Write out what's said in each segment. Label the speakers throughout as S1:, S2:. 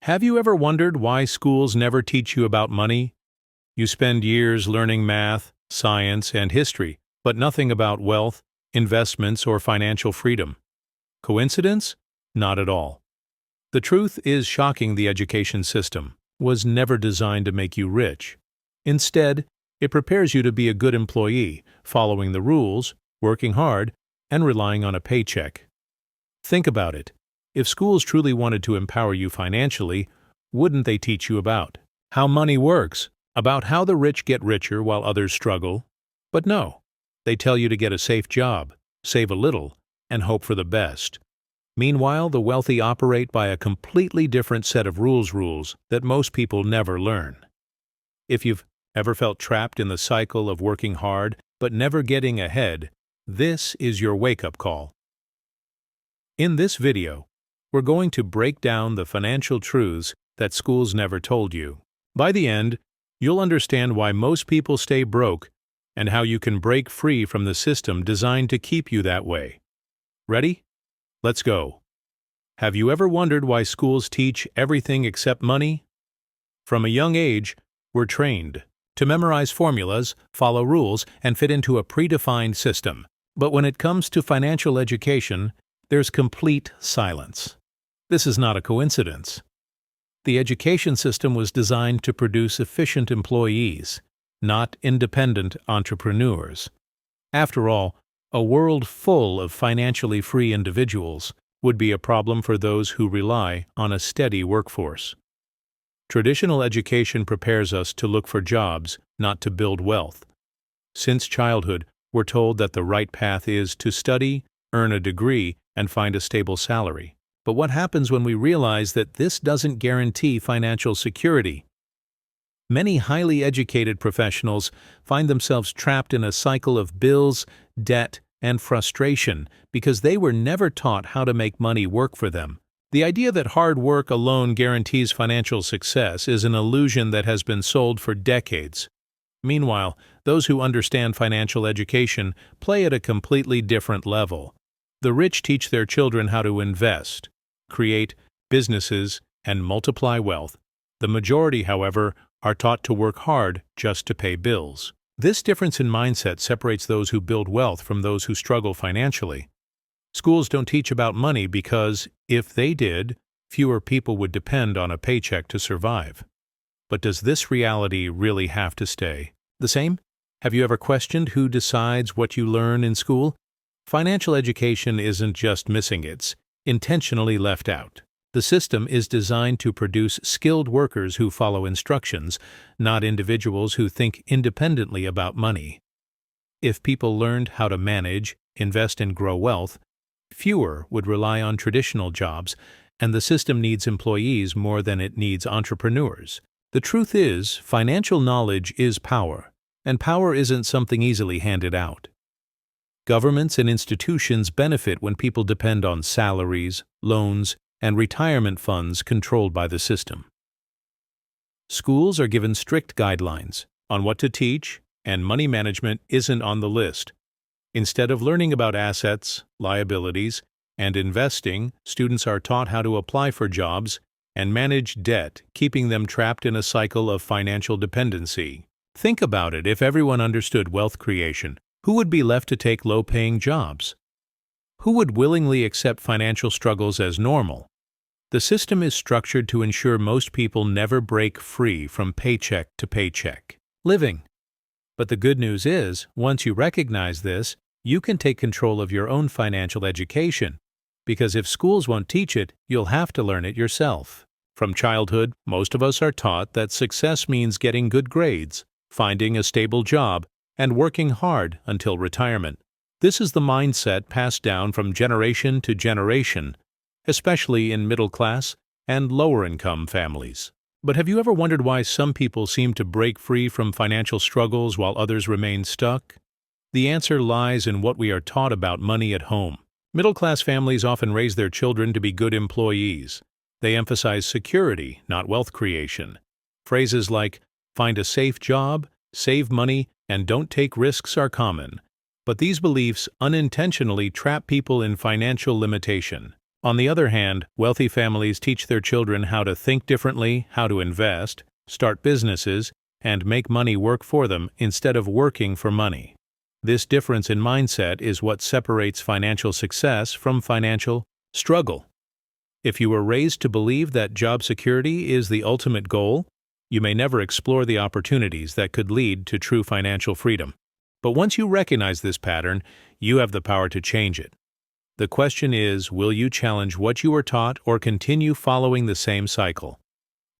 S1: Have you ever wondered why schools never teach you about money? You spend years learning math, science, and history, but nothing about wealth, investments, or financial freedom. Coincidence? Not at all. The truth is shocking. The education system was never designed to make you rich. Instead, it prepares you to be a good employee, following the rules, working hard, and relying on a paycheck. Think about it. If schools truly wanted to empower you financially, wouldn't they teach you about how money works, about how the rich get richer while others struggle? But no, they tell you to get a safe job, save a little, and hope for the best. Meanwhile, the wealthy operate by a completely different set of rules that most people never learn. If you've ever felt trapped in the cycle of working hard but never getting ahead, this is your wake-up call. In this video, we're going to break down the financial truths that schools never told you. By the end, you'll understand why most people stay broke and how you can break free from the system designed to keep you that way. Ready? Let's go. Have you ever wondered why schools teach everything except money? From a young age, we're trained to memorize formulas, follow rules, and fit into a predefined system. But when it comes to financial education, there's complete silence. This is not a coincidence. The education system was designed to produce efficient employees, not independent entrepreneurs. After all, a world full of financially free individuals would be a problem for those who rely on a steady workforce. Traditional education prepares us to look for jobs, not to build wealth. Since childhood, we're told that the right path is to study, earn a degree, and find a stable salary. But what happens when we realize that this doesn't guarantee financial security? Many highly educated professionals find themselves trapped in a cycle of bills, debt, and frustration because they were never taught how to make money work for them. The idea that hard work alone guarantees financial success is an illusion that has been sold for decades. Meanwhile, those who understand financial education play at a completely different level. The rich teach their children how to invest, create businesses, and multiply wealth. The majority, however, are taught to work hard just to pay bills. This difference in mindset separates those who build wealth from those who struggle financially. Schools don't teach about money because, if they did, fewer people would depend on a paycheck to survive. But does this reality really have to stay the same? Have you ever questioned who decides what you learn in school? Financial education isn't just missing, it's intentionally left out. The system is designed to produce skilled workers who follow instructions, not individuals who think independently about money. If people learned how to manage, invest, and grow wealth, fewer would rely on traditional jobs, and the system needs employees more than it needs entrepreneurs. The truth is, financial knowledge is power, and power isn't something easily handed out. Governments and institutions benefit when people depend on salaries, loans, and retirement funds controlled by the system. Schools are given strict guidelines on what to teach, and money management isn't on the list. Instead of learning about assets, liabilities, and investing, students are taught how to apply for jobs and manage debt, keeping them trapped in a cycle of financial dependency. Think about it. If everyone understood wealth creation, who would be left to take low-paying jobs? Who would willingly accept financial struggles as normal? The system is structured to ensure most people never break free from paycheck-to-paycheck living. But the good news is, once you recognize this, you can take control of your own financial education, because if schools won't teach it, you'll have to learn it yourself. From childhood, most of us are taught that success means getting good grades, finding a stable job, and working hard until retirement. This is the mindset passed down from generation to generation, especially in middle-class and lower-income families. But have you ever wondered why some people seem to break free from financial struggles while others remain stuck? The answer lies in what we are taught about money at home. Middle-class families often raise their children to be good employees. They emphasize security, not wealth creation. Phrases like, "find a safe job," "save money," and "don't take risks" are common. But these beliefs unintentionally trap people in financial limitation. On the other hand, wealthy families teach their children how to think differently, how to invest, start businesses, and make money work for them instead of working for money. This difference in mindset is what separates financial success from financial struggle. If you were raised to believe that job security is the ultimate goal, you may never explore the opportunities that could lead to true financial freedom. But once you recognize this pattern, you have the power to change it. The question is, will you challenge what you were taught or continue following the same cycle?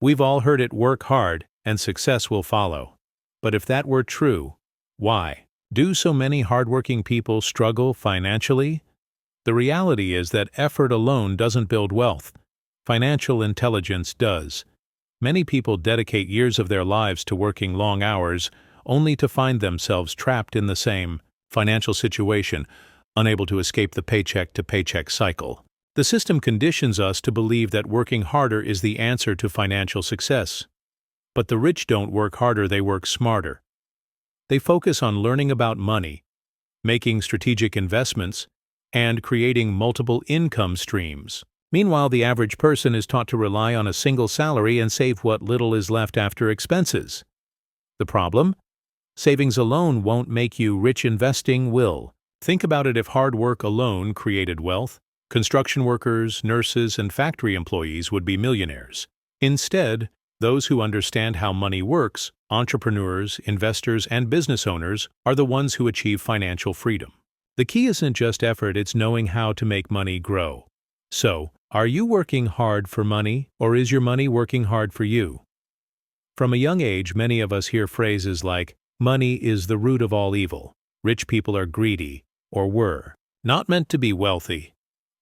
S1: We've all heard it: work hard and success will follow. But if that were true, why do so many hardworking people struggle financially? The reality is that effort alone doesn't build wealth. Financial intelligence does. Many people dedicate years of their lives to working long hours, only to find themselves trapped in the same financial situation, unable to escape the paycheck-to-paycheck cycle. The system conditions us to believe that working harder is the answer to financial success. But the rich don't work harder, they work smarter. They focus on learning about money, making strategic investments, and creating multiple income streams. Meanwhile, the average person is taught to rely on a single salary and save what little is left after expenses. The problem? Savings alone won't make you rich, investing will. Think about it: if hard work alone created wealth, construction workers, nurses, and factory employees would be millionaires. Instead, those who understand how money works, entrepreneurs, investors, and business owners, are the ones who achieve financial freedom. The key isn't just effort, it's knowing how to make money grow. So, are you working hard for money, or is your money working hard for you? From a young age, many of us hear phrases like, "Money is the root of all evil," "Rich people are greedy," or "We're not meant to be wealthy."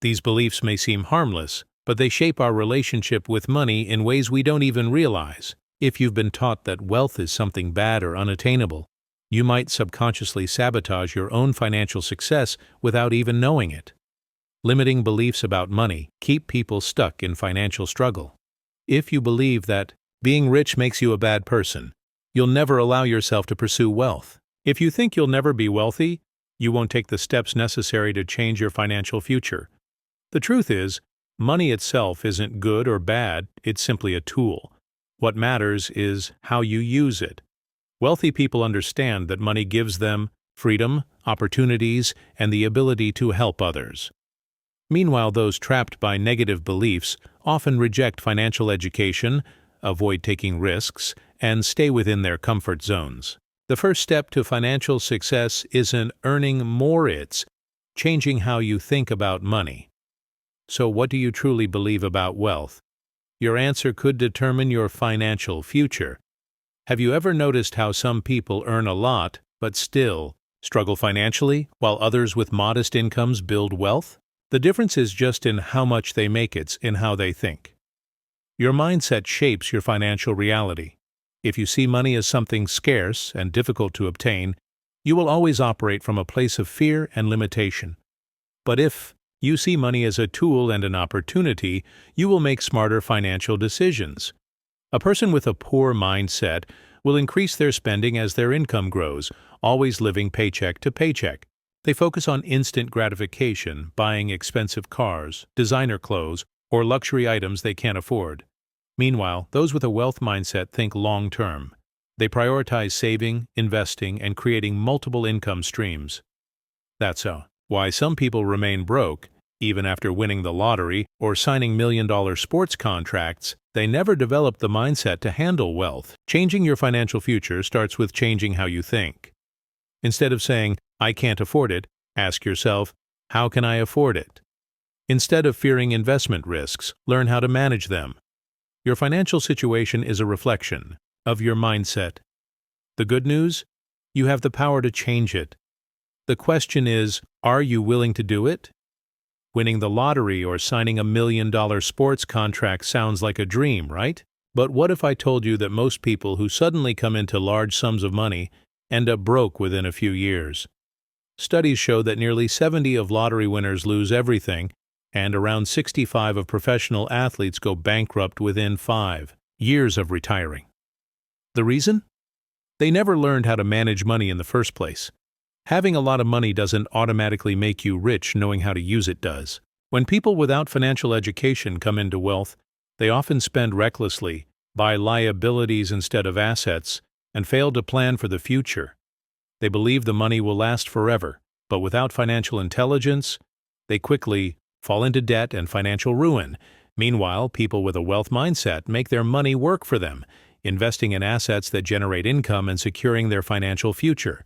S1: These beliefs may seem harmless, but they shape our relationship with money in ways we don't even realize. If you've been taught that wealth is something bad or unattainable, you might subconsciously sabotage your own financial success without even knowing it. Limiting beliefs about money keep people stuck in financial struggle. If you believe that being rich makes you a bad person, you'll never allow yourself to pursue wealth. If you think you'll never be wealthy, you won't take the steps necessary to change your financial future. The truth is, money itself isn't good or bad, it's simply a tool. What matters is how you use it. Wealthy people understand that money gives them freedom, opportunities, and the ability to help others. Meanwhile, those trapped by negative beliefs often reject financial education, avoid taking risks, and stay within their comfort zones. The first step to financial success isn't earning more, it's changing how you think about money. So, what do you truly believe about wealth? Your answer could determine your financial future. Have you ever noticed how some people earn a lot but still struggle financially, while others with modest incomes build wealth? The difference is just in how much they make, it's in how they think. Your mindset shapes your financial reality. If you see money as something scarce and difficult to obtain, you will always operate from a place of fear and limitation. But if you see money as a tool and an opportunity, you will make smarter financial decisions. A person with a poor mindset will increase their spending as their income grows, always living paycheck to paycheck. They focus on instant gratification, buying expensive cars, designer clothes, or luxury items they can't afford. Meanwhile, those with a wealth mindset think long-term. They prioritize saving, investing, and creating multiple income streams. That's why some people remain broke, even after winning the lottery or signing million-dollar sports contracts. They never develop the mindset to handle wealth. Changing your financial future starts with changing how you think. Instead of saying, "I can't afford it," ask yourself, "How can I afford it?" Instead of fearing investment risks, learn how to manage them. Your financial situation is a reflection of your mindset. The good news? You have the power to change it. The question is, are you willing to do it? Winning the lottery or signing $1 million sports contract sounds like a dream, right? But what if I told you that most people who suddenly come into large sums of money end up broke within a few years? Studies show that nearly 70 of lottery winners lose everything, and around 65 of professional athletes go bankrupt within 5 years of retiring. The reason? They never learned how to manage money in the first place. Having a lot of money doesn't automatically make you rich, knowing how to use it does. When people without financial education come into wealth, they often spend recklessly, buy liabilities instead of assets, and fail to plan for the future. They believe the money will last forever, but without financial intelligence, they quickly fall into debt and financial ruin. Meanwhile, people with a wealth mindset make their money work for them, investing in assets that generate income and securing their financial future.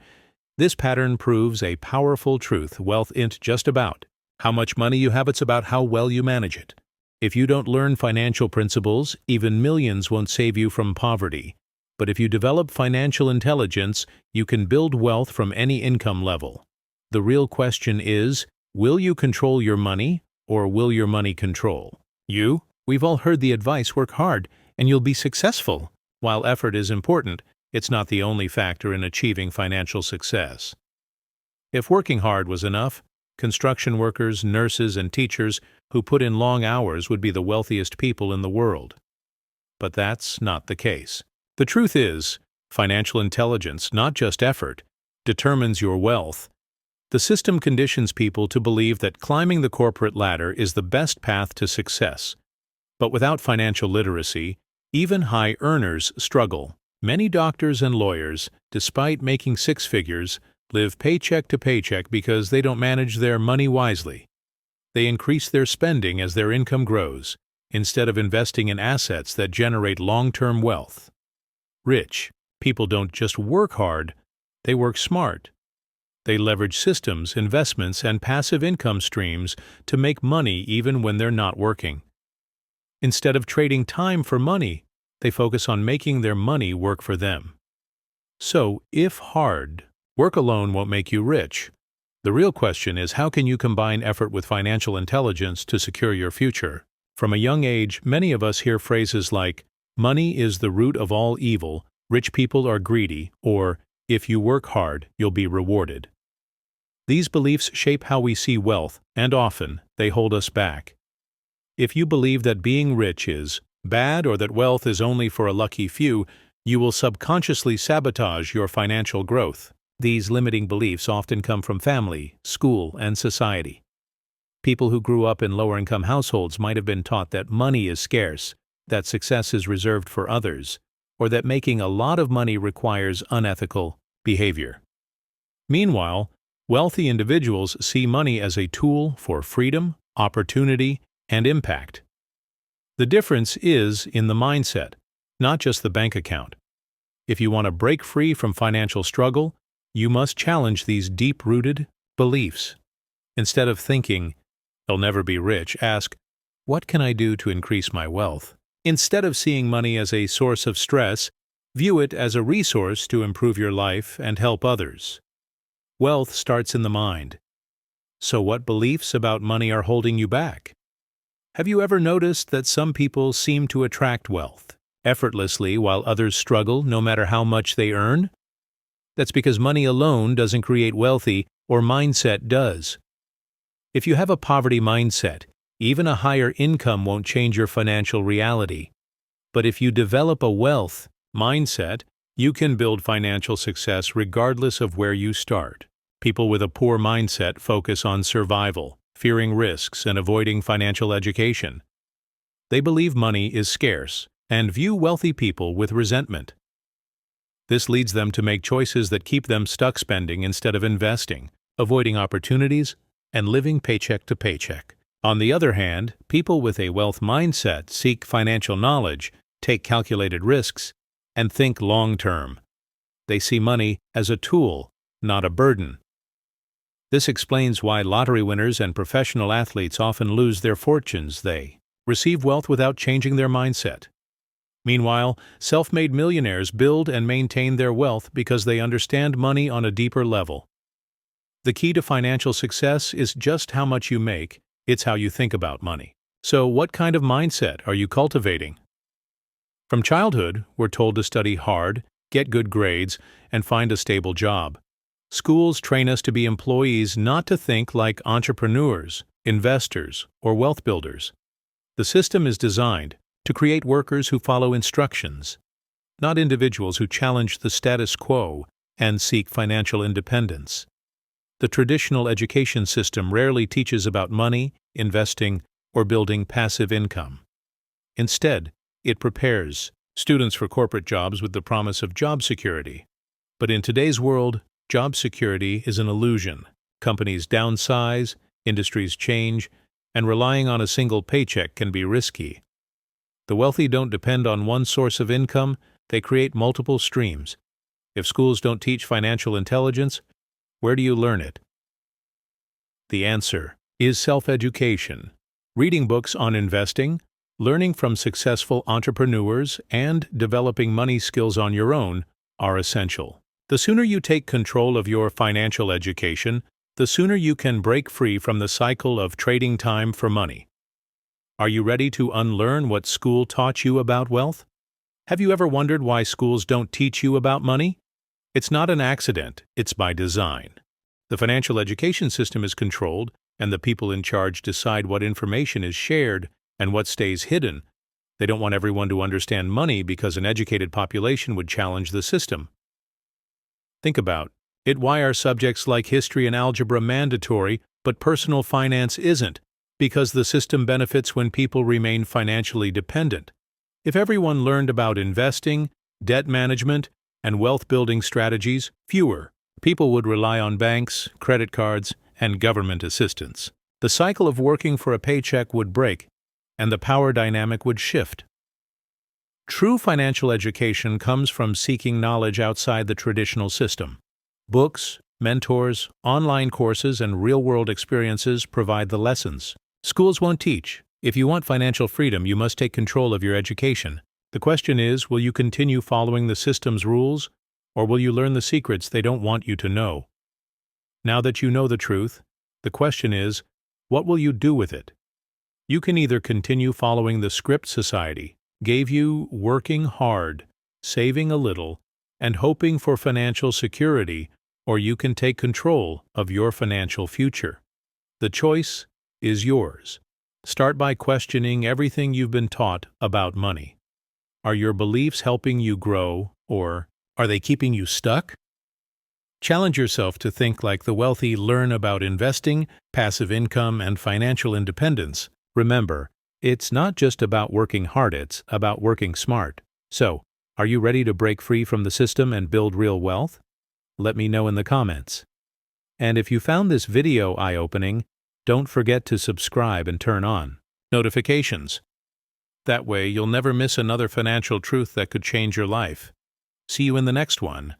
S1: This pattern proves a powerful truth: wealth isn't just about how much money you have, it's about how well you manage it. If you don't learn financial principles, even millions won't save you from poverty. But if you develop financial intelligence, you can build wealth from any income level. The real question is, will you control your money, or will your money control you? We've all heard the advice: work hard and you'll be successful. While effort is important, it's not the only factor in achieving financial success. If working hard was enough, construction workers, nurses, and teachers who put in long hours would be the wealthiest people in the world. But that's not the case. The truth is, financial intelligence, not just effort, determines your wealth. The system conditions people to believe that climbing the corporate ladder is the best path to success. But without financial literacy, even high earners struggle. Many doctors and lawyers, despite making six figures, live paycheck to paycheck because they don't manage their money wisely. They increase their spending as their income grows, instead of investing in assets that generate long-term wealth. Rich people don't just work hard, they work smart. They leverage systems, investments, and passive income streams to make money even when they're not working. Instead of trading time for money, they focus on making their money work for them. So, if hard, work alone won't make you rich. The real question is, how can you combine effort with financial intelligence to secure your future? From a young age, many of us hear phrases like, "Money is the root of all evil," "Rich people are greedy," or "If you work hard, you'll be rewarded." These beliefs shape how we see wealth, and often they hold us back. If you believe that being rich is bad or that wealth is only for a lucky few, you will subconsciously sabotage your financial growth. These limiting beliefs often come from family, school, and society. People who grew up in lower-income households might have been taught that money is scarce, that success is reserved for others, or that making a lot of money requires unethical behavior. Meanwhile, wealthy individuals see money as a tool for freedom, opportunity, and impact. The difference is in the mindset, not just the bank account. If you want to break free from financial struggle, you must challenge these deep-rooted beliefs. Instead of thinking, "I'll never be rich," ask, "What can I do to increase my wealth?" Instead of seeing money as a source of stress, view it as a resource to improve your life and help others. Wealth starts in the mind. So what beliefs about money are holding you back? Have you ever noticed that some people seem to attract wealth effortlessly while others struggle no matter how much they earn? That's because money alone doesn't create wealthy, or mindset does. If you have a poverty mindset, even a higher income won't change your financial reality. But if you develop a wealth mindset, you can build financial success regardless of where you start. People with a poor mindset focus on survival, fearing risks, and avoiding financial education. They believe money is scarce and view wealthy people with resentment. This leads them to make choices that keep them stuck spending instead of investing, avoiding opportunities, and living paycheck to paycheck. On the other hand, people with a wealth mindset seek financial knowledge, take calculated risks, and think long-term. They see money as a tool, not a burden. This explains why lottery winners and professional athletes often lose their fortunes. They receive wealth without changing their mindset. Meanwhile, self-made millionaires build and maintain their wealth because they understand money on a deeper level. The key to financial success is just how much you make, it's how you think about money. So, what kind of mindset are you cultivating? From childhood, we're told to study hard, get good grades, and find a stable job. Schools train us to be employees, not to think like entrepreneurs, investors, or wealth builders. The system is designed to create workers who follow instructions, not individuals who challenge the status quo and seek financial independence. The traditional education system rarely teaches about money, investing, or building passive income. Instead, it prepares students for corporate jobs with the promise of job security. But in today's world, job security is an illusion. Companies downsize, industries change, and relying on a single paycheck can be risky. The wealthy don't depend on one source of income, they create multiple streams. If schools don't teach financial intelligence, where do you learn it? The answer is self-education. Reading books on investing, learning from successful entrepreneurs, and developing money skills on your own are essential. The sooner you take control of your financial education, the sooner you can break free from the cycle of trading time for money. Are you ready to unlearn what school taught you about wealth? Have you ever wondered why schools don't teach you about money? It's not an accident, it's by design. The financial education system is controlled, and the people in charge decide what information is shared and what stays hidden. They don't want everyone to understand money because an educated population would challenge the system. Think about it. Why are subjects like history and algebra mandatory, but personal finance isn't? Because the system benefits when people remain financially dependent. If everyone learned about investing, debt management, and wealth-building strategies, fewer people would rely on banks, credit cards, and government assistance. The cycle of working for a paycheck would break, and the power dynamic would shift. True financial education comes from seeking knowledge outside the traditional system. Books, mentors, online courses, and real-world experiences provide the lessons. Schools won't teach. If you want financial freedom, you must take control of your education. The question is, will you continue following the system's rules, or will you learn the secrets they don't want you to know? Now that you know the truth, the question is, what will you do with it? You can either continue following the script society gave you, working hard, saving a little, and hoping for financial security, or you can take control of your financial future. The choice is yours. Start by questioning everything you've been taught about money. Are your beliefs helping you grow, or are they keeping you stuck? Challenge yourself to think like the wealthy. Learn about investing, passive income, and financial independence. Remember, it's not just about working hard, it's about working smart. So, are you ready to break free from the system and build real wealth? Let me know in the comments. And if you found this video eye-opening, don't forget to subscribe and turn on notifications. That way, you'll never miss another financial truth that could change your life. See you in the next one.